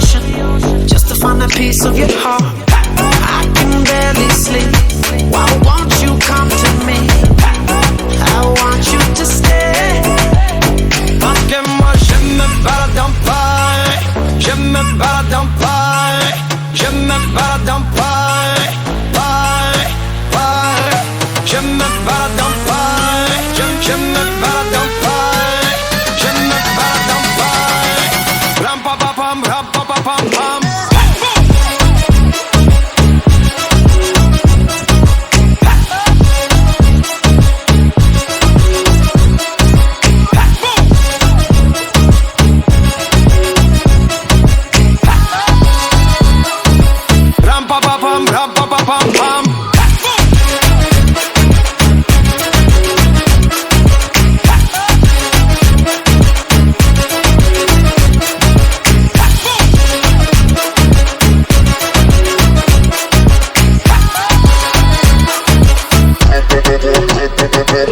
ocean just to find a piece of your heart. I can barely sleep. Why won't you come to me? I want you to stay. Parce que moi je me balade en Paris, je me balade en Paris, je me balade en Paris, Paris, Paris. Je me balade en Paris, je me balade en Paris, je me balade en Paris. Ram pa pa pam, ram pa pa pam pam.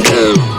Yeah.